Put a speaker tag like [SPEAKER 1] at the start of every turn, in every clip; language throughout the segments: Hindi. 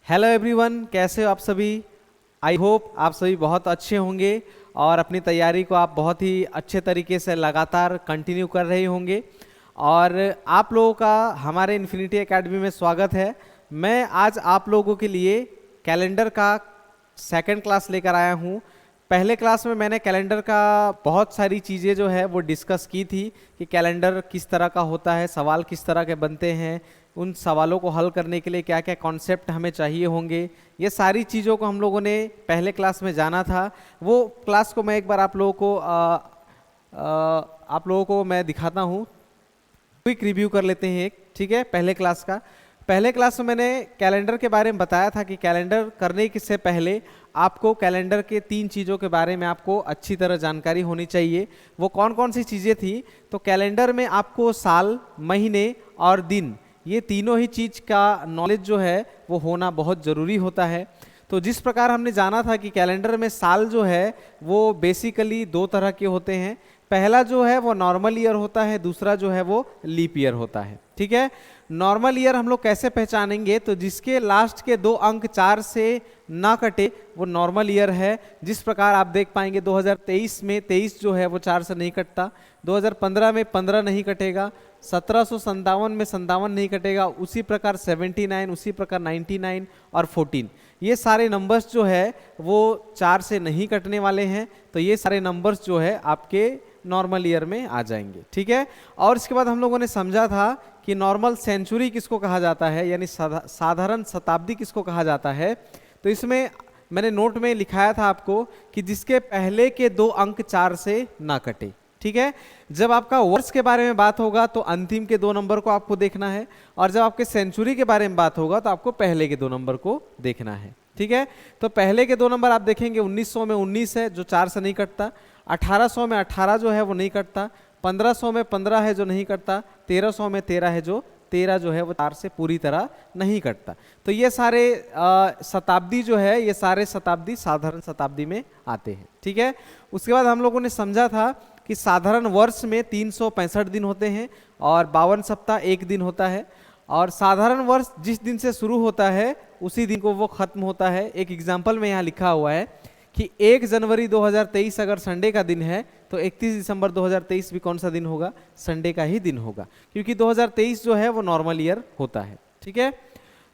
[SPEAKER 1] हेलो एवरीवन, कैसे हो आप सभी। आई होप आप सभी बहुत अच्छे होंगे और अपनी तैयारी को आप बहुत ही अच्छे तरीके से लगातार कंटिन्यू कर रहे होंगे। और आप लोगों का हमारे इन्फिनिटी एकेडमी में स्वागत है। मैं आज आप लोगों के लिए कैलेंडर का सेकंड क्लास लेकर आया हूँ। पहले क्लास में मैंने कैलेंडर का बहुत सारी चीज़ें जो है वो डिस्कस की थी कि कैलेंडर किस तरह का होता है, सवाल किस तरह के बनते हैं, उन सवालों को हल करने के लिए क्या क्या कॉन्सेप्ट हमें चाहिए होंगे। ये सारी चीज़ों को हम लोगों ने पहले क्लास में जाना था। वो क्लास को मैं एक बार आप लोगों को मैं दिखाता हूँ। क्विक रिव्यू कर लेते हैं एक, ठीक है। पहले क्लास में मैंने कैलेंडर के बारे में बताया था कि कैलेंडर करने से पहले आपको कैलेंडर के 3 चीज़ों के बारे में आपको अच्छी तरह जानकारी होनी चाहिए। वो कौन कौन सी चीज़ें थी? तो कैलेंडर में आपको साल, महीने और दिन, ये तीनों ही चीज़ का नॉलेज जो है वो होना बहुत ज़रूरी होता है। तो जिस प्रकार हमने जाना था कि कैलेंडर में साल जो है वो बेसिकली 2 तरह के होते हैं। पहला जो है वो नॉर्मल ईयर होता है, दूसरा जो है वो लीप ईयर होता है, ठीक है। नॉर्मल ईयर हम लोग कैसे पहचानेंगे? तो जिसके लास्ट के 2 अंक 4 से ना कटे वो नॉर्मल ईयर है। जिस प्रकार आप देख पाएंगे 2023 में 23 जो है वो 4 से नहीं कटता, 2015 में 15 नहीं कटेगा, 1757 में 57 नहीं कटेगा, उसी प्रकार 79, उसी प्रकार 99 और 14, ये सारे नंबर्स जो है वो 4 से नहीं कटने वाले हैं। तो ये सारे नंबर्स जो है आपके नॉर्मल ईयर में आ जाएंगे, ठीक है। और इसके बाद हम लोगों ने समझा था कि नॉर्मल सेंचुरी किसको कहा जाता है, यानी साधारण शताब्दी किसको कहा जाता है। तो इसमें मैंने नोट में लिखाया था आपको कि जिसके पहले के 2 अंक 4 से ना कटे, ठीक है। जब आपका वर्ष के बारे में बात होगा तो अंतिम के 2 नंबर को आपको देखना है, और जब आपके सेंचुरी के बारे में बात होगा तो आपको पहले के 2 नंबर को देखना है, ठीक है। तो पहले के 2 नंबर आप देखेंगे 1900 में 19 है जो 4 से नहीं कटता, 1800 में 18 जो है वो नहीं कटता, 1500 में 15 है जो नहीं कटता, 1300 में 13 है जो 13 जो है वो 4 से पूरी तरह नहीं कटता। तो ये सारे शताब्दी जो है, ये सारे शताब्दी साधारण शताब्दी में आते हैं, ठीक है। उसके बाद हम लोगों ने समझा था कि साधारण वर्ष में 365 दिन होते हैं और 52 सप्ताह 1 दिन होता है। और साधारण वर्ष जिस दिन से शुरू होता है उसी दिन को वो खत्म होता है। एक एग्जाम्पल में यहाँ लिखा हुआ है कि 1 जनवरी 2023 अगर संडे का दिन है तो 31 दिसंबर 2023 भी कौन सा दिन होगा? संडे का ही दिन होगा, क्योंकि 2023 जो है वो नॉर्मल ईयर होता है, ठीक है।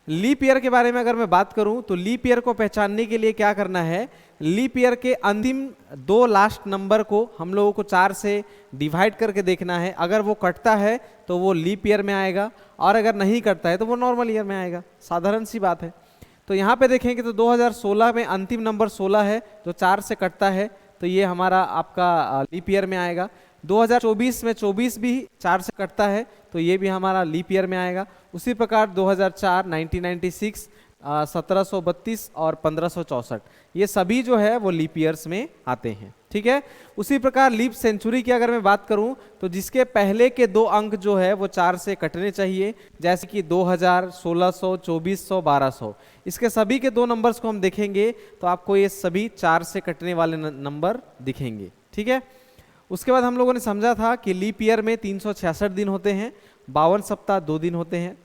[SPEAKER 1] लीप ईयर के बारे में अगर मैं बात करूं तो लीप ईयर को पहचानने के लिए क्या करना है? लीप ईयर के अंतिम 2 लास्ट नंबर को हम लोगों को 4 से डिवाइड करके देखना है। अगर वो कटता है तो वो लीप ईयर में आएगा, और अगर नहीं कटता है तो वो नॉर्मल ईयर में आएगा। साधारण सी बात है। तो यहाँ पे देखेंगे तो 2016 में अंतिम नंबर 16 है जो 4 से कटता है, तो ये हमारा आपका लीप ईयर में आएगा। 2024 में 24 भी 4 से कटता है तो ये भी हमारा लीप ईयर में आएगा। उसी प्रकार 2004, 1996, 1732 और 1564, ये सभी जो है वो लीप ईयर्स में आते हैं, ठीक है। उसी प्रकार लीप सेंचुरी की अगर मैं बात करूं तो जिसके पहले के 2 अंक जो है वो 4 से कटने चाहिए, जैसे कि 2000, 1600, 2400, 1200, इसके सभी के 2 नंबर्स को हम देखेंगे तो आपको ये सभी 4 से कटने वाले नंबर दिखेंगे, ठीक है। उसके बाद हम लोगों ने समझा था कि लीप ईयर में 366 दिन होते हैं, 52 सप्ताह 2 दिन होते हैं,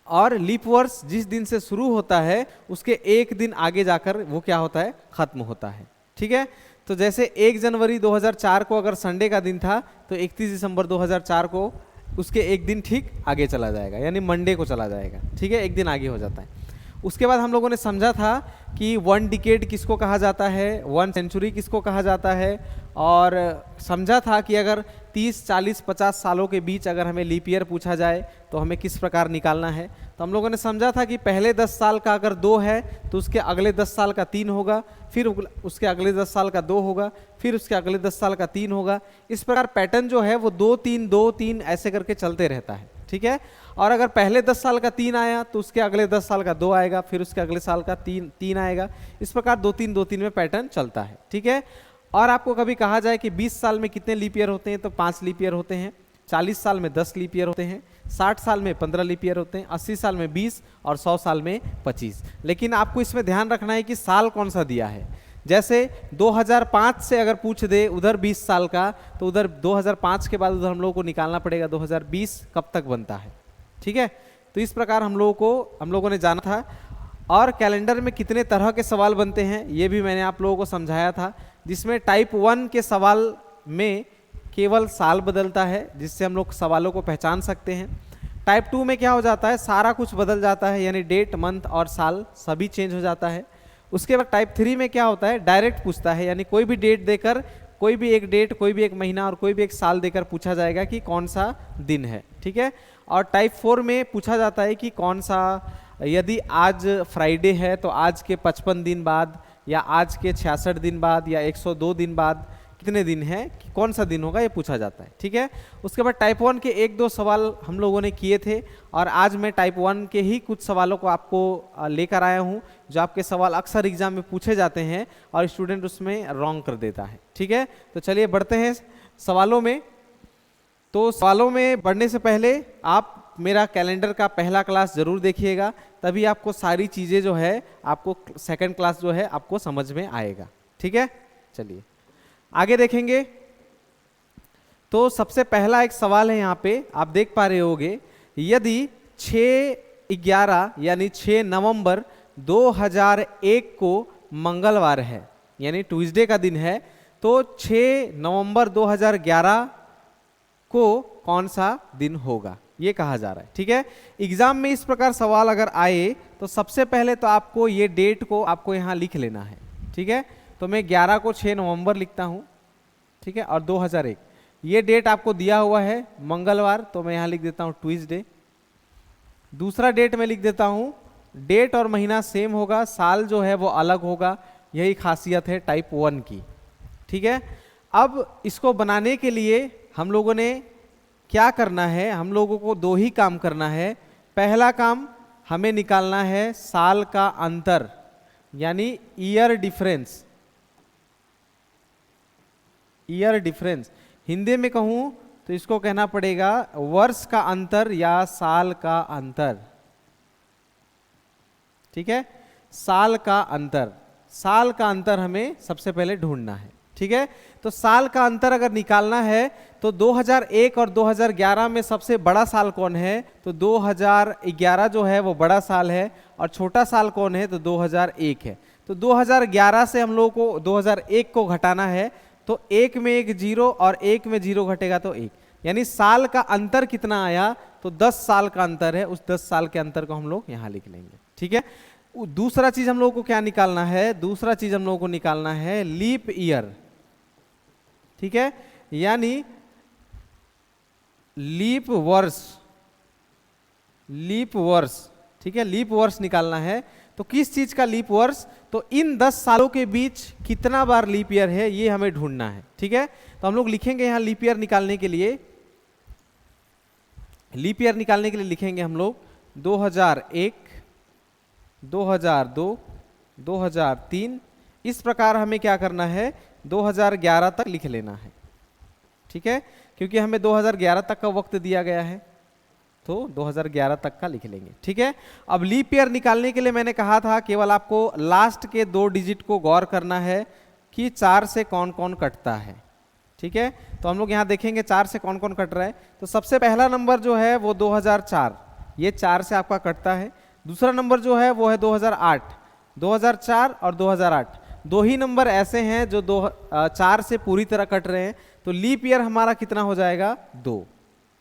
[SPEAKER 1] और लीप वर्ष जिस दिन से शुरू होता है उसके 1 दिन आगे जाकर वो क्या होता है? खत्म होता है, ठीक है। तो जैसे 1 जनवरी 2004 को अगर संडे का दिन था तो 31 दिसंबर 2004 को उसके 1 दिन ठीक आगे चला जाएगा, यानी मंडे को चला जाएगा, ठीक है। 1 दिन आगे हो जाता है। उसके बाद हम लोगों ने समझा था कि 1 डिकेड किसको कहा जाता है, 1 सेंचुरी किसको कहा जाता है, और समझा था कि अगर 30, 40, 50 सालों के बीच अगर हमें लीप ईयर पूछा जाए तो हमें किस प्रकार निकालना है। तो हम लोगों ने समझा था कि पहले 10 साल का अगर 2 है तो उसके अगले 10 साल का 3 होगा, फिर उसके अगले 10 साल का 2 होगा, फिर उसके अगले 10 साल का 3 होगा। इस प्रकार पैटर्न जो है वो 2, 3, 2, 3 ऐसे करके चलते रहता है, ठीक है। और अगर पहले 10 साल का 3 आया तो उसके अगले 10 साल का 2 आएगा, फिर उसके अगले साल का 3 आएगा। इस प्रकार 2, 3, 2, 3 में पैटर्न चलता है, ठीक है। और आपको कभी कहा जाए कि 20 साल में कितने लीप ईयर होते हैं तो 5 लीप ईयर होते हैं, 40 साल में 10 लीप ईयर होते हैं, 60 साल में 15 लीप ईयर होते हैं, 80 साल में 20 और 100 साल में 25। लेकिन आपको इसमें ध्यान रखना है कि साल कौन सा दिया है। जैसे 2005 से अगर पूछ दे उधर 20 साल का तो उधर 2005 के बाद उधर हम लोगों को निकालना पड़ेगा 2020 कब तक बनता है, ठीक है। तो इस प्रकार हम लोगों ने जाना था। और कैलेंडर में कितने तरह के सवाल बनते हैं ये भी मैंने आप लोगों को समझाया था, जिसमें टाइप 1 के सवाल में केवल साल बदलता है, जिससे हम लोग सवालों को पहचान सकते हैं। टाइप 2 में क्या हो जाता है, सारा कुछ बदल जाता है, यानी डेट, मंथ और साल सभी चेंज हो जाता है। उसके बाद टाइप 3 में क्या होता है, डायरेक्ट पूछता है, यानी कोई भी डेट देकर, कोई भी एक डेट, कोई भी एक महीना और कोई भी एक साल देकर पूछा जाएगा कि कौन सा दिन है, ठीक है। और टाइप 4 में पूछा जाता है कि कौन सा, यदि आज फ्राइडे है तो आज के 55 दिन बाद, या आज के 66 दिन बाद, या 102 दिन बाद कितने दिन है, कि कौन सा दिन होगा, ये पूछा जाता है, ठीक है। उसके बाद टाइप 1 के 1-2 सवाल हम लोगों ने किए थे, और आज मैं टाइप 1 के ही कुछ सवालों को आपको लेकर आया हूँ, जो आपके सवाल अक्सर एग्जाम में पूछे जाते हैं और स्टूडेंट उसमें रॉन्ग कर देता है, ठीक है। तो चलिए बढ़ते हैं सवालों में। तो सवालों में बढ़ने से पहले आप मेरा कैलेंडर का पहला क्लास जरूर देखिएगा, तभी आपको सारी चीज़ें जो है, आपको सेकंड क्लास जो है आपको समझ में आएगा, ठीक है। चलिए आगे देखेंगे। तो सबसे पहला एक सवाल है, यहाँ पे आप देख पा रहे होंगे, यदि 6/11 यानी 6 नवंबर 2001 को मंगलवार है, यानी ट्यूसडे का दिन है, तो 6 नवंबर 2011 को कौन सा दिन होगा, ये कहा जा रहा है, ठीक है। एग्जाम में इस प्रकार सवाल अगर आए तो सबसे पहले तो आपको ये डेट को आपको यहाँ लिख लेना है, ठीक है। तो मैं 11 को 6 नवंबर लिखता हूँ, ठीक है, और 2001 ये डेट आपको दिया हुआ है मंगलवार, तो मैं यहाँ लिख देता हूँ ट्यूसडे। दूसरा डेट मैं लिख देता हूँ, डेट और महीना सेम होगा, साल जो है वो अलग होगा, यही खासियत है टाइप 1 की, ठीक है। अब इसको बनाने के लिए हम लोगों ने क्या करना है, हम लोगों को 2 ही काम करना है। पहला काम हमें निकालना है साल का अंतर, यानी year difference. Year difference Hindi में कहूं तो इसको कहना पड़ेगा वर्ष का अंतर या साल का अंतर, ठीक है। साल का अंतर, साल का अंतर हमें सबसे पहले ढूंढना है, ठीक है। तो साल का अंतर अगर निकालना है तो 2001 और 2011 में सबसे बड़ा साल कौन है, तो 2011 जो है वो बड़ा साल है, और छोटा साल कौन है, तो 2001 है। तो 2011 से हम लोगों को 2001 को घटाना है, तो 1 में 1 0 और 1 में 0 घटेगा तो 1, यानी साल का अंतर कितना आया, तो 10 साल का अंतर है, उस 10 साल के अंतर को हम लोग यहाँ लिख लेंगे, ठीक है। दूसरा चीज हम लोगों को क्या निकालना है, दूसरा चीज हम लोगों को निकालना है लीप ईयर, ठीक है, यानी लीप वर्ष, लीप वर्ष, ठीक है, लीप वर्ष निकालना है। तो किस चीज का लीप वर्ष, तो इन 10 सालों के बीच कितना बार लीप ईयर है ये हमें ढूंढना है, ठीक है। तो हम लोग लिखेंगे यहाँ लीप ईयर निकालने के लिए, लीप ईयर निकालने के लिए लिखेंगे हम लोग 2001, 2002, 2003, इस प्रकार हमें क्या करना है 2011 तक लिख लेना है, ठीक है, क्योंकि हमें 2011 तक का वक्त दिया गया है, तो 2011 तक का लिख लेंगे, ठीक है। अब लीप ईयर निकालने के लिए मैंने कहा था केवल आपको लास्ट के 2 डिजिट को गौर करना है कि 4 से कौन कौन कटता है, ठीक है। तो हम लोग यहाँ देखेंगे 4 से कौन कौन कट रहा है। तो सबसे पहला नंबर जो है वो 2004, ये 4 से आपका कटता है। दूसरा नंबर जो है वो है 2008, 2004 और 2008 2 ही नंबर ऐसे हैं जो 4 से पूरी तरह कट रहे हैं, तो लीप ईयर हमारा कितना हो जाएगा 2,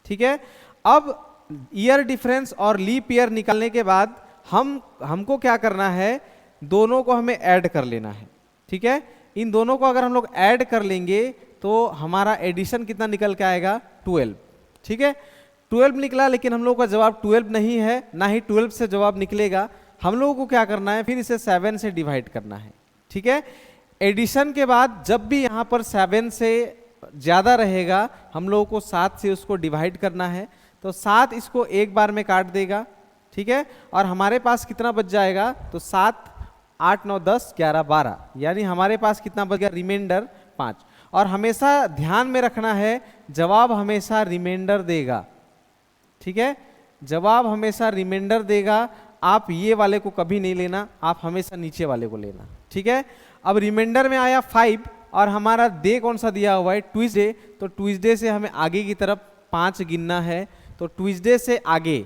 [SPEAKER 1] ठीक है। अब ईयर डिफरेंस और लीप ईयर निकालने के बाद हमको क्या करना है, दोनों को हमें ऐड कर लेना है, ठीक है। इन दोनों को अगर हम लोग ऐड कर लेंगे तो हमारा एडिशन कितना निकल के आएगा 12, ठीक है। 12 निकला, लेकिन हम लोग का जवाब 12 नहीं है, ना ही 12 से जवाब निकलेगा। हम लोगों को क्या करना है, फिर इसे 7 से डिवाइड करना है, ठीक है। एडिशन के बाद जब भी यहाँ पर 7 से ज्यादा रहेगा हम लोगों को 7 से उसको डिवाइड करना है, तो 7 इसको एक बार में काट देगा, ठीक है। और हमारे पास कितना बच जाएगा, तो 7, 8, 9, 10, 11, 12, यानी हमारे पास कितना बच गया, रिमाइंडर 5। और हमेशा ध्यान में रखना है जवाब हमेशा रिमाइंडर देगा, ठीक है, जवाब हमेशा रिमाइंडर देगा। आप ये वाले को कभी नहीं लेना, आप हमेशा नीचे वाले को लेना, ठीक है। अब रिमाइंडर में आया 5 और हमारा डे कौन सा दिया हुआ है, ट्यूसडे, तो ट्यूसडे से हमें आगे की तरफ 5 गिनना है। तो ट्यूसडे से आगे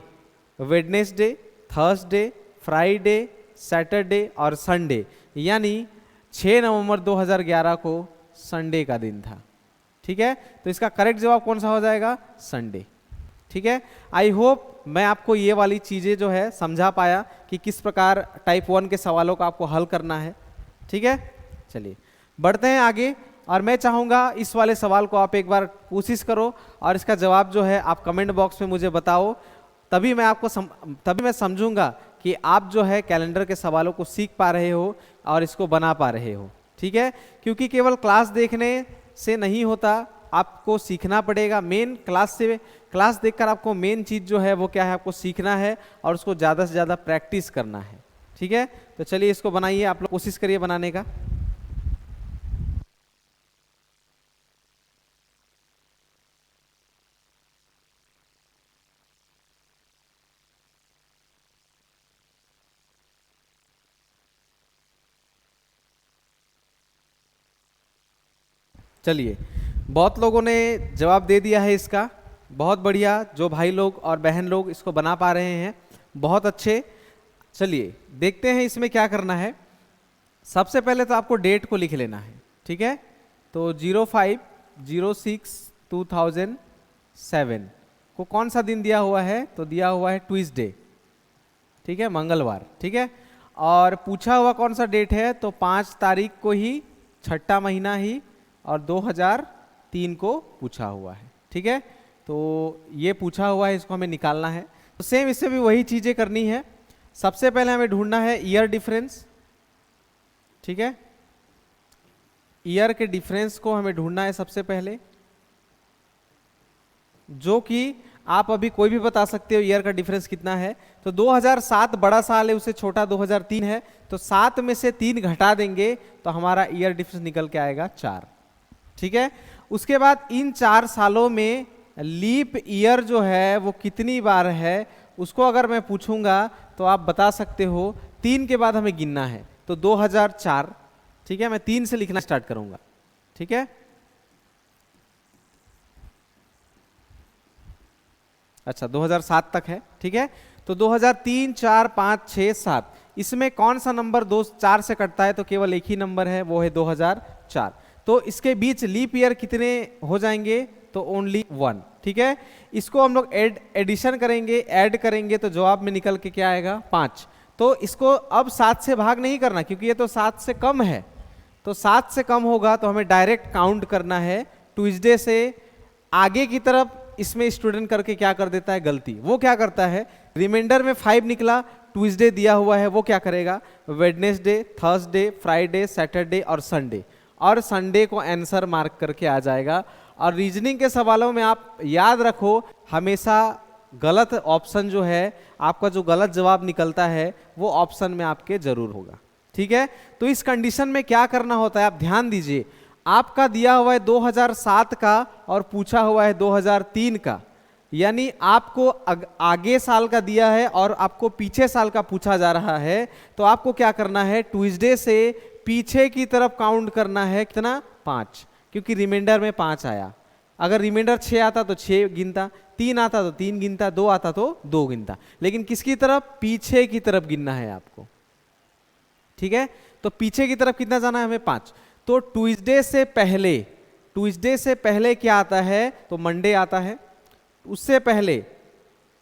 [SPEAKER 1] वेडनेसडे, थर्सडे, फ्राइडे, सैटरडे और संडे, यानी 6 नवंबर 2011 को संडे का दिन था। ठीक है, तो इसका करेक्ट जवाब कौन सा हो जाएगा? संडे। ठीक है, आई होप मैं आपको ये वाली चीज़ें जो है समझा पाया कि किस प्रकार टाइप 1 के सवालों का आपको हल करना है। ठीक है, चलिए बढ़ते हैं आगे, और मैं चाहूँगा इस वाले सवाल को आप एक बार कोशिश करो और इसका जवाब जो है आप कमेंट बॉक्स में मुझे बताओ, तभी मैं आपको तभी मैं समझूंगा कि आप जो है कैलेंडर के सवालों को सीख पा रहे हो और इसको बना पा रहे हो। ठीक है, क्योंकि केवल क्लास देखने से नहीं होता, आपको सीखना पड़ेगा। मेन क्लास देखकर आपको मेन चीज़ जो है वो क्या है, आपको सीखना है और उसको ज़्यादा से ज़्यादा प्रैक्टिस करना है। ठीक है, तो चलिए इसको बनाइए, आप लोग कोशिश करिए बनाने का। चलिए, बहुत लोगों ने जवाब दे दिया है इसका, बहुत बढ़िया। जो भाई लोग और बहन लोग इसको बना पा रहे हैं, बहुत अच्छे। चलिए देखते हैं इसमें क्या करना है। सबसे पहले तो आपको डेट को लिख लेना है। ठीक है, तो 05/06/2007 को कौन सा दिन दिया हुआ है? तो दिया हुआ है ट्यूसडे। ठीक है, मंगलवार। ठीक है, और पूछा हुआ कौन सा डेट है? तो 5 तारीख को ही, छठा महीना ही, और 2003 को पूछा हुआ है। ठीक है, तो ये पूछा हुआ है, इसको हमें निकालना है। तो सेम इससे भी वही चीज़ें करनी है। सबसे पहले हमें ढूंढना है ईयर डिफरेंस। ठीक है, ईयर के डिफरेंस को हमें ढूंढना है सबसे पहले, जो कि आप अभी कोई भी बता सकते हो ईयर का डिफरेंस कितना है। तो 2007 बड़ा साल है, उससे छोटा 2003 है, तो 7 में से 3 घटा देंगे तो हमारा ईयर डिफरेंस निकल के आएगा 4। ठीक है, उसके बाद इन 4 सालों में लीप ईयर जो है वो कितनी बार है, उसको अगर मैं पूछूंगा तो आप बता सकते हो। 3 के बाद हमें गिनना है, तो 2004। ठीक है, मैं 3 से लिखना स्टार्ट करूंगा। ठीक है, अच्छा 2007 तक है। ठीक है, तो 2003, 4, 5, 6, 7, इसमें कौन सा नंबर 4 से कटता है? तो केवल एक ही नंबर है, वो है 2004। तो इसके बीच लीप ईयर कितने हो जाएंगे? तो ओनली 1। ठीक है, इसको हम लोग एडिशन करेंगे, ऐड करेंगे, तो जवाब में निकल के क्या आएगा? 5। तो इसको अब 7 से भाग नहीं करना, क्योंकि ये तो 7 से कम है। तो 7 से कम होगा तो हमें डायरेक्ट काउंट करना है ट्यूसडे से आगे की तरफ। इसमें स्टूडेंट करके क्या कर देता है गलती, वो क्या करता है, रिमाइंडर में 5 निकला, ट्यूसडे दिया हुआ है, वो क्या करेगा? वेडनेसडे, थर्सडे, फ्राइडे, सैटरडे और संडे, और संडे को आंसर मार्क करके आ जाएगा। और रीजनिंग के सवालों में आप याद रखो, हमेशा गलत ऑप्शन जो है, आपका जो गलत जवाब निकलता है वो ऑप्शन में आपके जरूर होगा। ठीक है, तो इस कंडीशन में क्या करना होता है, आप ध्यान दीजिए। आपका दिया हुआ है 2007 का और पूछा हुआ है 2003 का, यानी आपको आगे साल का दिया है और आपको पीछे साल का पूछा जा रहा है। तो आपको क्या करना है, ट्यूसडे से पीछे की तरफ काउंट करना है। कितना? 5, क्योंकि रिमाइंडर में 5 आया। अगर रिमाइंडर 6 आता तो 6 गिनता, 3 आता तो 3 गिनता, 2 आता तो 2 गिनता, लेकिन किसकी तरफ? पीछे की तरफ गिनना है आपको। ठीक है, तो पीछे की तरफ कितना जाना है हमें? 5। तो ट्यूसडे से पहले क्या आता है? तो मंडे आता है, उससे पहले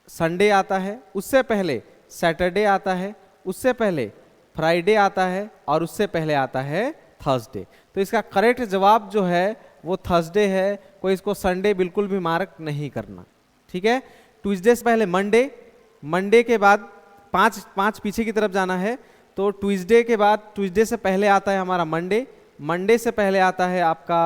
[SPEAKER 1] संडे आता है, उससे पहले सैटरडे आता है, उससे पहले फ्राइडे आता है, और उससे पहले आता है थर्सडे। तो इसका करेक्ट जवाब जो है वो थर्सडे है। कोई इसको संडे बिल्कुल भी मार्क नहीं करना। ठीक है, ट्यूसडे से पहले मंडे के बाद 5 पीछे की तरफ जाना है। तो ट्यूसडे के बाद, ट्यूसडे से पहले आता है हमारा मंडे से पहले आता है आपका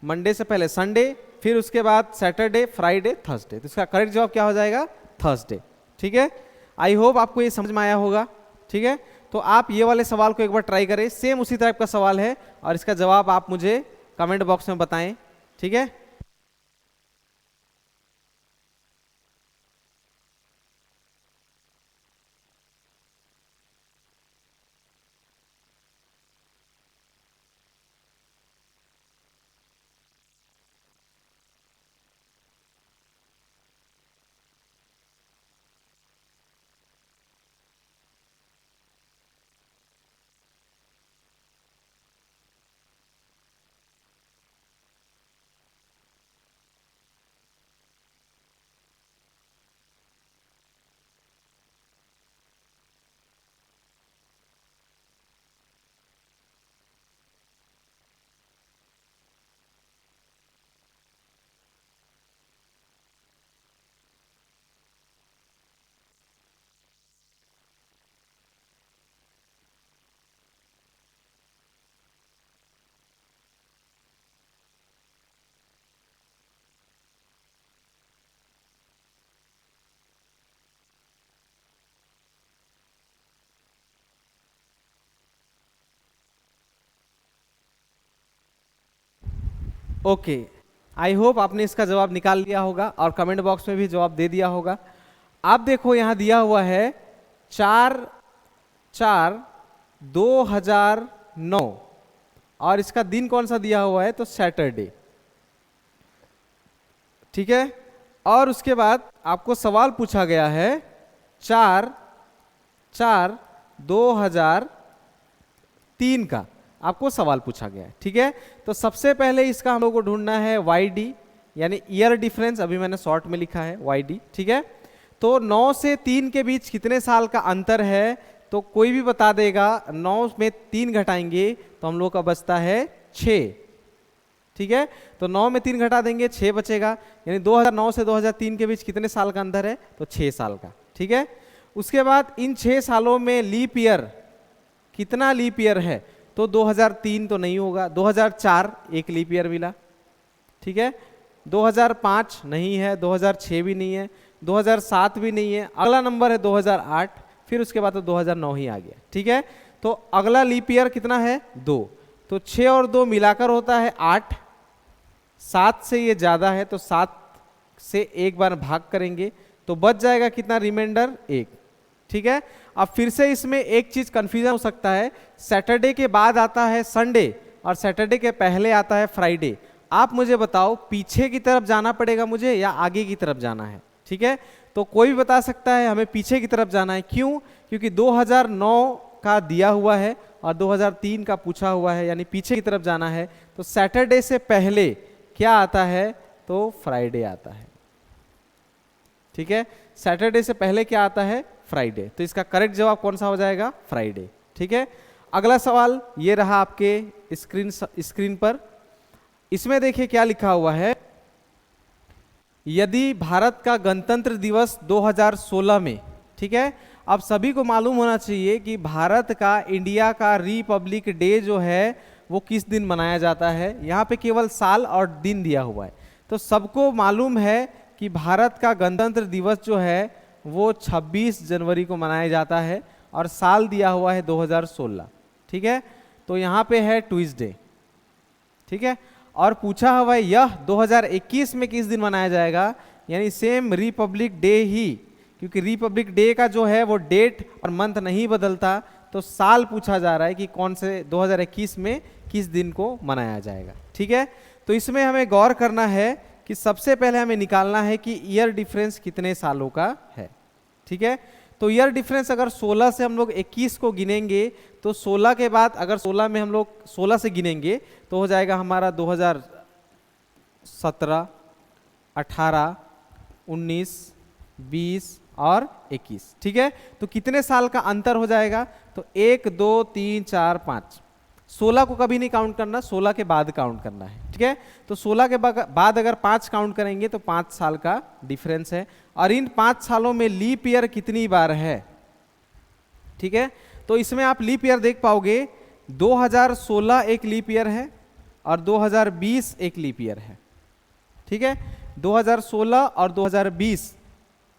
[SPEAKER 1] मंडे से पहले संडे, फिर उसके बाद सैटरडे, फ्राइडे, थर्सडे। तो इसका करेक्ट जवाब क्या हो जाएगा? थर्सडे। ठीक है, आई होप आपको ये समझ में आया होगा। ठीक है, तो आप ये वाले सवाल को एक बार ट्राई करें, सेम उसी टाइप का सवाल है, और इसका जवाब आप मुझे कमेंट बॉक्स में बताएं। ठीक है, ओके, आई होप आपने इसका जवाब निकाल लिया होगा और कमेंट बॉक्स में भी जवाब दे दिया होगा। आप देखो यहाँ दिया हुआ है 4/4/2009 और इसका दिन कौन सा दिया हुआ है, तो सैटरडे। ठीक है, और उसके बाद आपको सवाल पूछा गया है 4/4/2003 का आपको सवाल पूछा गया है। ठीक है, तो सबसे पहले इसका हम लोग को ढूंढना है YD यानी ईयर डिफरेंस, अभी मैंने शॉर्ट में लिखा है YD। ठीक है, तो 9 से 3 के बीच कितने साल का अंतर है, तो कोई भी बता देगा। 9 में 3 घटाएंगे तो हम लोग का बचता है 6। ठीक है, तो 9 में 3 घटा देंगे 6 बचेगा, यानी 2009 से 2003 के बीच कितने साल का अंतर है, तो 6 साल का। ठीक है, उसके बाद इन 6 सालों में लीप ईयर कितना लीप ईयर है, तो 2003 तो नहीं होगा, 2004 एक लीप ईयर मिला। ठीक है, 2005 नहीं है, 2006 भी नहीं है, 2007 भी नहीं है, अगला नंबर है 2008, फिर उसके बाद तो 2009 ही आ गया। ठीक है, तो अगला लीप ईयर कितना है, 2, तो 6 और 2 मिलाकर होता है 8। 7 से ये ज्यादा है तो 7 से एक बार भाग करेंगे तो बच जाएगा कितना, रिमाइंडर 1। ठीक है, अब फिर से इसमें एक चीज कंफ्यूजन हो सकता है, सैटरडे के बाद आता है संडे और सैटरडे के पहले आता है फ्राइडे। आप मुझे बताओ पीछे की तरफ जाना पड़ेगा मुझे या आगे की तरफ जाना है। ठीक है, तो कोई भी बता सकता है हमें पीछे की तरफ जाना है। क्यों, क्योंकि 2009 का दिया हुआ है और 2003 का पूछा हुआ है, यानी पीछे की तरफ जाना है। तो सैटरडे से पहले क्या आता है, तो फ्राइडे आता है। ठीक है, सैटरडे से पहले क्या आता है, फ्राइडे। तो इसका करेक्ट जवाब कौन सा हो जाएगा, फ्राइडे। ठीक है, अगला सवाल ये रहा आपके स्क्रीन पर। इसमें देखिए क्या लिखा हुआ है, यदि भारत का गणतंत्र दिवस 2016 में, ठीक है, अब सभी को मालूम होना चाहिए कि भारत का, इंडिया का रिपब्लिक डे जो है वो किस दिन मनाया जाता है। यहाँ पे केवल साल और दिन दिया हुआ है, तो सबको मालूम है कि भारत का गणतंत्र दिवस जो है वो 26 जनवरी को मनाया जाता है और साल दिया हुआ है 2016। ठीक है, तो यहाँ पे है ट्यूसडे। ठीक है, और पूछा हुआ है यह 2021 में किस दिन मनाया जाएगा, यानी सेम रिपब्लिक डे ही, क्योंकि रिपब्लिक डे का जो है वो डेट और मंथ नहीं बदलता, तो साल पूछा जा रहा है कि कौन से 2021 में किस दिन को मनाया जाएगा। ठीक है, तो इसमें हमें गौर करना है कि सबसे पहले हमें निकालना है कि ईयर डिफरेंस कितने सालों का है। ठीक है, तो ईयर डिफरेंस अगर 16 से हम लोग 21 को गिनेंगे तो 16 के बाद अगर 16 में हम लोग 16 से गिनेंगे तो हो जाएगा हमारा 2017, 18, 19, 20 और 21। ठीक है, तो कितने साल का अंतर हो जाएगा, तो 1, 2, 3, 4, 5। 16 को कभी नहीं काउंट करना, 16 के बाद काउंट करना है। ठीक है, तो 16 के बाद अगर 5 काउंट करेंगे तो 5 साल का डिफरेंस है। और इन 5 सालों में लीप ईयर कितनी बार है। ठीक है, तो इसमें आप लीप ईयर देख पाओगे 2016 एक लीप ईयर है और 2020 एक लीप ईयर है। ठीक है, 2016 और 2020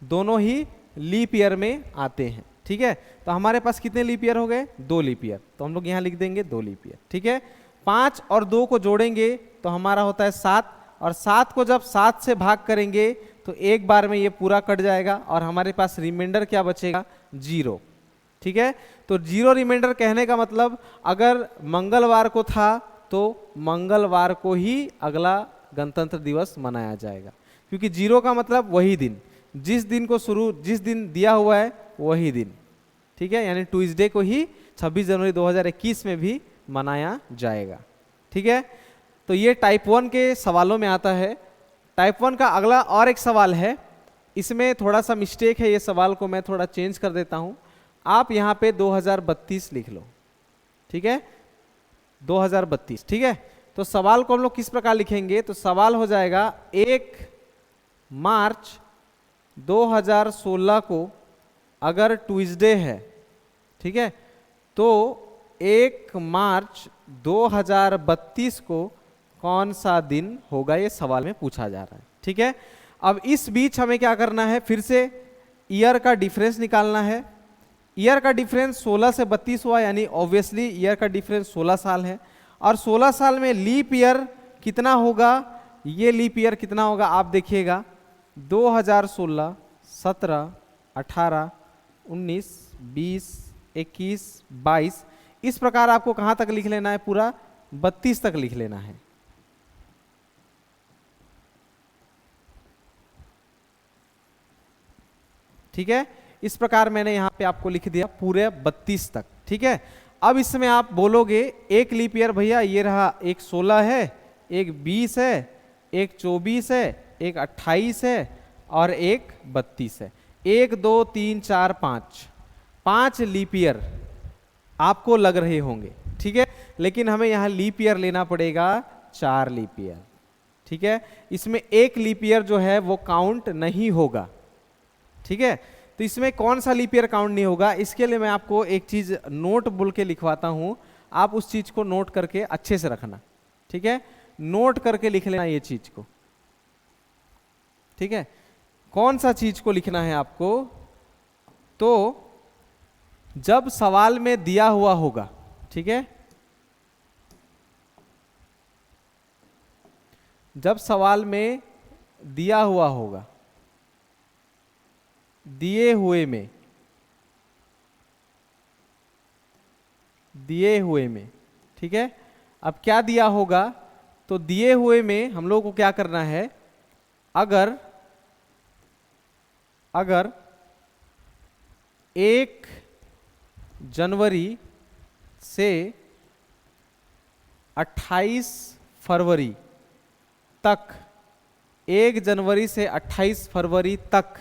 [SPEAKER 1] दोनों ही लीप ईयर में आते हैं। ठीक है, तो हमारे पास कितने लीप ईयर हो गए, 2 लीप ईयर, तो हम लोग यहाँ लिख देंगे 2 लीप ईयर। ठीक है, 5 और 2 को जोड़ेंगे तो हमारा होता है 7, और 7 को जब 7 से भाग करेंगे तो एक बार में ये पूरा कट जाएगा और हमारे पास रिमाइंडर क्या बचेगा, 0। ठीक है, तो 0 रिमाइंडर कहने का मतलब अगर मंगलवार को था तो मंगलवार को ही अगला गणतंत्र दिवस मनाया जाएगा, क्योंकि 0 का मतलब वही दिन, जिस दिन दिया हुआ है वही दिन। ठीक है, यानी ट्यूसडे को ही 26 जनवरी 2021 में भी मनाया जाएगा। ठीक है, तो ये टाइप 1 के सवालों में आता है। टाइप 1 का अगला और एक सवाल है, इसमें थोड़ा सा मिस्टेक है, ये सवाल को मैं थोड़ा चेंज कर देता हूं। आप यहाँ पे 2032 लिख लो। ठीक है, 2032। ठीक है, तो सवाल को हम लोग किस प्रकार लिखेंगे, तो सवाल हो जाएगा 1 मार्च 2016 को अगर ट्यूसडे है, ठीक है, तो 1 मार्च 2032 को कौन सा दिन होगा, ये सवाल में पूछा जा रहा है। ठीक है, अब इस बीच हमें क्या करना है, फिर से ईयर का डिफरेंस निकालना है। ईयर का डिफरेंस 16 से 32 हुआ, यानी ऑब्वियसली ईयर का डिफरेंस 16 साल है, और 16 साल में लीप ईयर कितना होगा, ये लीप ईयर कितना होगा आप देखिएगा, 2016, 17, 18, 19, 20, 21, 22, इस प्रकार आपको कहां तक लिख लेना है, पूरा 32 तक लिख लेना है। ठीक है, इस प्रकार मैंने यहां पे आपको लिख दिया पूरे 32 तक। ठीक है, अब इसमें आप बोलोगे एक लीप ईयर भैया ये रहा, एक 16 है, एक 20 है, एक 24 है, एक 28 है और एक 32 है। 1 2 3 4 5, 5 लीप ईयर आपको लग रहे होंगे। ठीक है, लेकिन हमें यहां लीप ईयर लेना पड़ेगा 4 लीप ईयर। ठीक है, इसमें एक लीप ईयर जो है वो काउंट नहीं होगा। ठीक है, तो इसमें कौन सा लीप ईयर काउंट नहीं होगा, इसके लिए मैं आपको एक चीज नोट बोल के लिखवाता हूं, आप उस चीज को नोट करके अच्छे से रखना। ठीक है, नोट करके लिख लेना ये चीज को। ठीक है, कौन सा चीज को लिखना है आपको, तो जब सवाल में दिया हुआ होगा, ठीक है, जब सवाल में दिया हुआ होगा, दिए हुए में, दिए हुए में, ठीक है, अब क्या दिया होगा, तो दिए हुए में हम लोग को क्या करना है, अगर 1 जनवरी से 28 फरवरी तक, 1 जनवरी से 28 फरवरी तक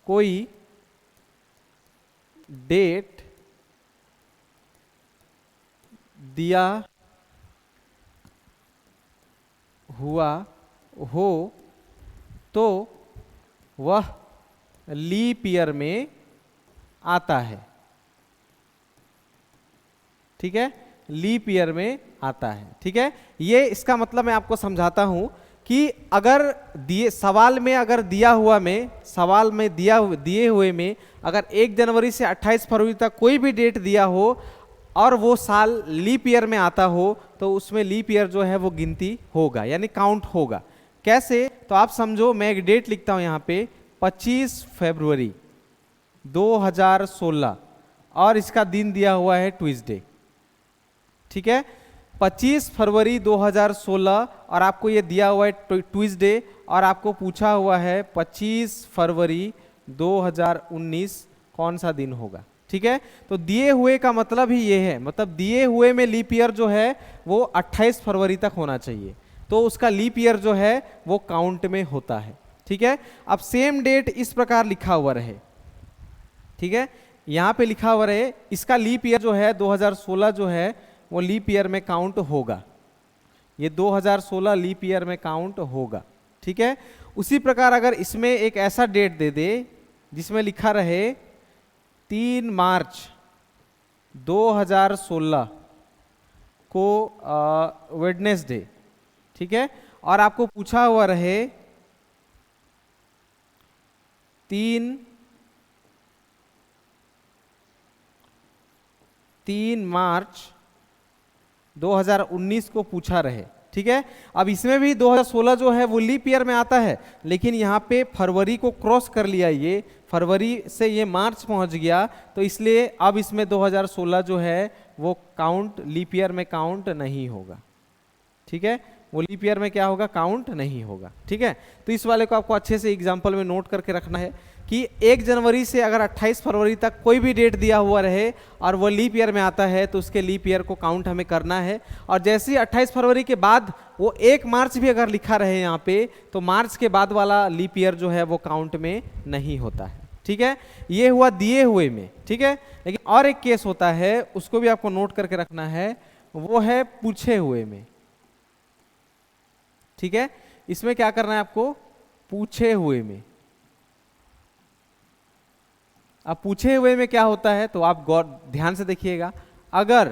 [SPEAKER 1] कोई डेट दिया हुआ हो तो वह लीप ईयर में आता है। ठीक है, लीप ईयर में आता है। ठीक है, ये इसका मतलब मैं आपको समझाता हूं कि अगर दिए सवाल में, अगर दिया हुआ में, सवाल में दिए हुए में अगर 1 जनवरी से 28 फरवरी तक कोई भी डेट दिया हो और वो साल लीप ईयर में आता हो, तो उसमें लीप ईयर जो है वो गिनती होगा, यानी काउंट होगा। कैसे, तो आप समझो, मैं एक डेट लिखता हूं यहां पे 25 फरवरी 2016 और इसका दिन दिया हुआ है ट्यूसडे। ठीक है, 25 फरवरी 2016 और आपको ये दिया हुआ है ट्यूसडे और आपको पूछा हुआ है 25 फरवरी 2019 कौन सा दिन होगा। ठीक है, तो दिए हुए का मतलब ही ये है, मतलब दिए हुए में लीप ईयर जो है वो 28 फरवरी तक होना चाहिए, तो उसका लीप ईयर जो है वो काउंट में होता है। ठीक है, अब सेम डेट इस प्रकार लिखा हुआ रहे, ठीक है, यहां पे लिखा हुआ रहे, इसका लीप ईयर जो है 2016 जो है वो लीप ईयर में काउंट होगा, ये 2016 लीप ईयर में काउंट होगा। ठीक है, उसी प्रकार अगर इसमें एक ऐसा डेट दे दे जिसमें लिखा रहे 3 मार्च 2016 को वेडनेसडे, ठीक है, और आपको पूछा हुआ रहे 3 मार्च 2019 को पूछा रहे। ठीक है, अब इसमें भी 2016 जो है वो लीप ईयर में आता है, लेकिन यहाँ पे फरवरी को क्रॉस कर लिया, ये फरवरी से ये मार्च पहुंच गया, तो इसलिए अब इसमें 2016 जो है वो काउंट लीप ईयर में काउंट नहीं होगा। ठीक है, वो लीप ईयर में क्या होगा, काउंट नहीं होगा। ठीक है, तो इस वाले को आपको अच्छे से एग्जाम्पल में नोट करके रखना है कि 1 जनवरी से अगर 28 फरवरी तक कोई भी डेट दिया हुआ रहे और वो लीप ईयर में आता है, तो उसके लीप ईयर को काउंट हमें करना है। और जैसे ही 28 फरवरी के बाद वो 1 मार्च भी अगर लिखा रहे यहाँ पे, तो मार्च के बाद वाला लीप ईयर जो है वो काउंट में नहीं होता है। ठीक है, ये हुआ दिए हुए में। ठीक है, लेकिन और एक केस होता है, उसको भी आपको नोट करके रखना है, वो है पूछे हुए में। ठीक है, इसमें क्या करना है आपको, पूछे हुए में। अब पूछे हुए में क्या होता है, तो आप गौर ध्यान से देखिएगा, अगर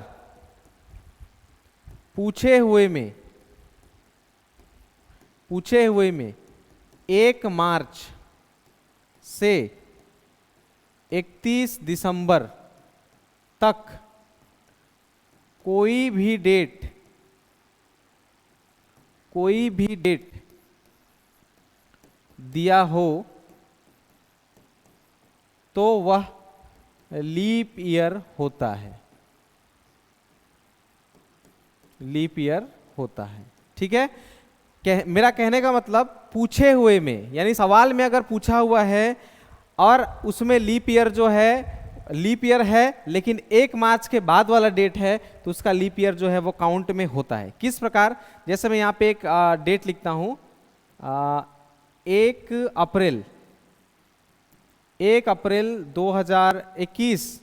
[SPEAKER 1] पूछे हुए में 1 मार्च से 31 दिसंबर तक कोई भी डेट दिया हो तो वह लीप ईयर होता है, लीप ईयर होता है। ठीक है, मेरा कहने का मतलब पूछे हुए में, यानी सवाल में अगर पूछा हुआ है और उसमें लीप ईयर जो है, लीप ईयर है लेकिन 1 मार्च के बाद वाला डेट है, तो उसका लीप ईयर जो है वो काउंट में होता है। किस प्रकार, जैसे मैं यहाँ पे एक डेट लिखता हूँ, 1 अप्रैल 2021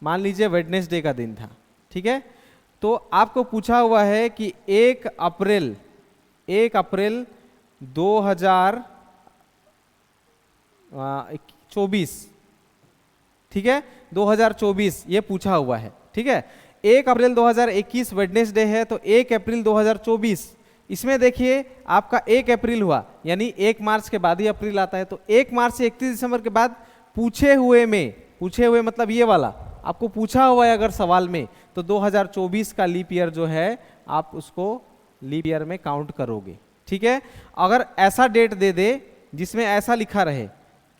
[SPEAKER 1] मान लीजिए वेडनेसडे का दिन था। ठीक है, तो आपको पूछा हुआ है कि 1 अप्रैल 2024, ठीक है, 2024 ये पूछा हुआ है। ठीक है, 1 अप्रैल 2021 वेडनेसडे है, तो 1 अप्रैल 2024, इसमें देखिए आपका 1 अप्रैल हुआ, यानी 1 मार्च के बाद ही अप्रैल आता है, तो 1 मार्च से 31 दिसंबर के बाद पूछे हुए मतलब ये वाला आपको पूछा हुआ है अगर सवाल में, तो 2024 का लीप ईयर जो है आप उसको लीप ईयर में काउंट करोगे। ठीक है, अगर ऐसा डेट दे दे जिसमें ऐसा लिखा रहे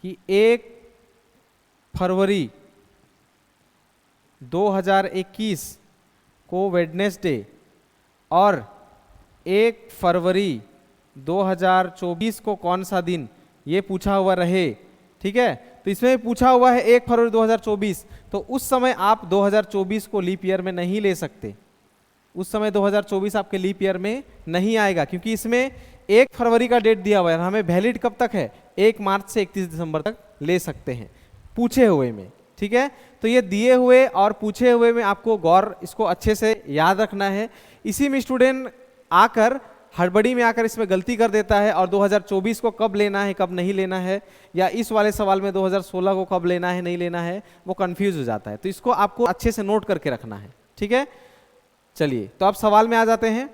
[SPEAKER 1] कि 1 फरवरी 2021 को वेडनेसडे और 1 फरवरी 2024 को कौन सा दिन, ये पूछा हुआ रहे। ठीक है, तो इसमें पूछा हुआ है 1 फरवरी 2024, तो उस समय आप 2024 को लीप ईयर में नहीं ले सकते, उस समय 2024 आपके लीप ईयर में नहीं आएगा, क्योंकि इसमें 1 फरवरी का डेट दिया हुआ है। हमें वैलिड कब तक है, 1 मार्च से 31 दिसंबर तक ले सकते हैं पूछे हुए में। ठीक है, तो ये दिए हुए और पूछे हुए में आपको गौर, इसको अच्छे से याद रखना है। इसी में स्टूडेंट आकर हड़बड़ी में आकर इसमें गलती कर देता है और 2024 को कब लेना है कब नहीं लेना है, या इस वाले सवाल में 2016 को कब लेना है नहीं लेना है, वो कंफ्यूज हो जाता है। तो इसको आपको अच्छे से नोट करके रखना है। ठीक है, चलिए तो अब सवाल में आ जाते हैं।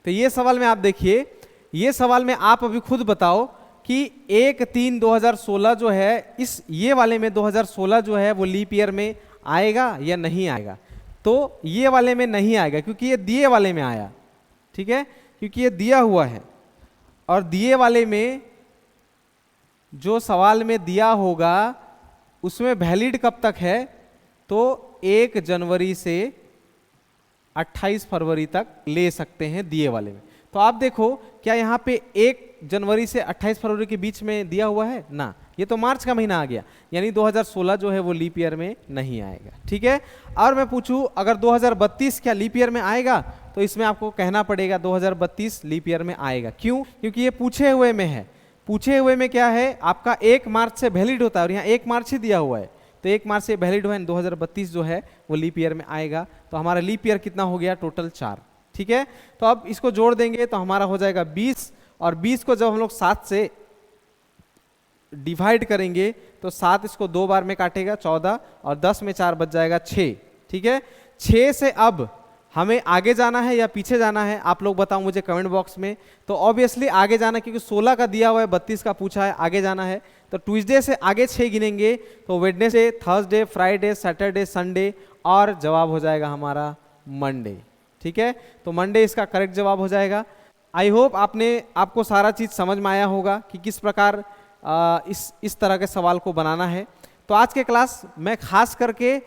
[SPEAKER 1] तो ये सवाल में आप देखिए, ये सवाल में आप अभी खुद बताओ कि 1/3/2016 जो है, इस ये वाले में 2016 जो है वो लीप ईयर में आएगा या नहीं आएगा। तो ये वाले में नहीं आएगा क्योंकि ये दिए वाले में आया। ठीक है, क्योंकि ये दिया हुआ है, और दिए वाले में जो सवाल में दिया होगा उसमें वैलिड कब तक है, तो 1 जनवरी से 28 फरवरी तक ले सकते हैं दिए वाले में। तो आप देखो क्या यहाँ पे 1 जनवरी से 28 फरवरी के बीच में दिया हुआ है ना, ये तो मार्च का महीना आ गया, यानी 2016 जो है वो लीप ईयर में नहीं आएगा। ठीक है, और मैं पूछूं अगर 2032 क्या लीप ईयर में आएगा, तो इसमें आपको कहना पड़ेगा 2032 लीप ईयर में आएगा। क्यों, क्योंकि ये पूछे हुए में है। पूछे हुए में क्या है, आपका 1 मार्च से वैलिड होता है और यहाँ 1 मार्च ही दिया हुआ है, तो 1 मार्च से वैलिड हुआ, 2032 जो है वो लीप ईयर में आएगा। तो हमारा लीप ईयर कितना हो गया, टोटल 4। ठीक है, तो अब इसको जोड़ देंगे तो हमारा हो जाएगा 20, और 20 को जब हम लोग 7 से डिवाइड करेंगे तो 7 इसको 2 बार में काटेगा 14, और 10 में 4 बच जाएगा 6। ठीक है, 6 से अब हमें आगे जाना है या पीछे जाना है, आप लोग बताओ मुझे कमेंट बॉक्स में। तो ऑब्वियसली आगे जाना, क्योंकि 16 का दिया हुआ है, 32 का पूछा है, आगे जाना है। तो ट्यूसडे से आगे 6 गिनेंगे तो Wednesday, Thursday, Friday, Saturday, Sunday, और जवाब हो जाएगा हमारा मंडे। ठीक है, तो मंडे इसका करेक्ट जवाब हो जाएगा। आई होप आपको सारा चीज़ समझ में आया होगा कि किस प्रकार इस तरह के सवाल को बनाना है। तो आज के क्लास मैं खास करके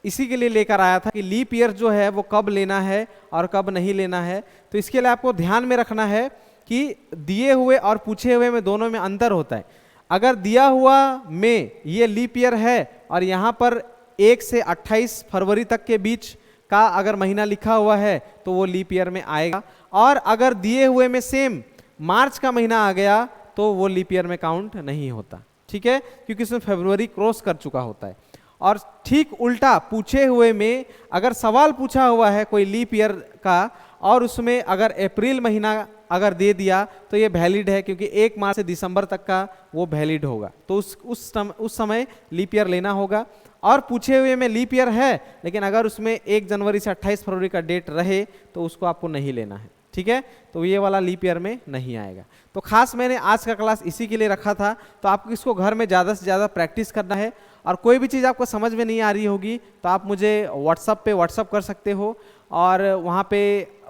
[SPEAKER 1] इसी के लिए लेकर आया था कि लीप ईयर जो है वो कब लेना है और कब नहीं लेना है। तो इसके लिए आपको ध्यान में रखना है कि दिए हुए और पूछे हुए में दोनों में अंतर होता है। अगर दिया हुआ में ये लीप ईयर है और यहाँ पर 1 से 28 फरवरी तक के बीच का अगर महीना लिखा हुआ है तो वो लीप ईयर में आएगा, और अगर दिए हुए में सेम मार्च का महीना आ गया तो वो लीप ईयर में काउंट नहीं होता। ठीक है, क्योंकि उसमें फरवरी क्रॉस कर चुका होता है। और ठीक उल्टा पूछे हुए में अगर सवाल पूछा हुआ है कोई लीप ईयर का और उसमें अगर अप्रैल महीना अगर दे दिया तो ये वैलिड है, क्योंकि 1 मार्च से दिसंबर तक का वो वैलिड होगा, तो उस समय लीप ईयर लेना होगा। और पूछे हुए में लीप ईयर है लेकिन अगर उसमें 1 जनवरी से 28 फरवरी का डेट रहे तो उसको आपको नहीं लेना है। ठीक है, तो ये वाला लीप ईयर में नहीं आएगा। तो खास मैंने आज का क्लास इसी के लिए रखा था। तो आपको इसको घर में ज़्यादा से ज़्यादा प्रैक्टिस करना है और कोई भी चीज़ आपको समझ में नहीं आ रही होगी तो आप मुझे व्हाट्सअप कर सकते हो और वहाँ पे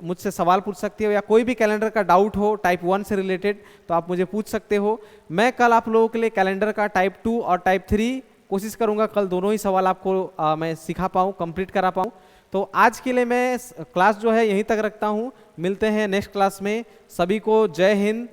[SPEAKER 1] मुझसे सवाल पूछ सकते हो, या कोई भी कैलेंडर का डाउट हो टाइप 1 से रिलेटेड तो आप मुझे पूछ सकते हो। मैं कल आप लोगों के लिए कैलेंडर का टाइप 2 और टाइप 3 कोशिश करूँगा कल दोनों ही सवाल आपको मैं सिखा पाऊँ, कंप्लीट करा पाऊँ। तो आज के लिए मैं क्लास जो है यहीं तक रखता हूँ, मिलते हैं नेक्स्ट क्लास में। सभी को जय हिंद,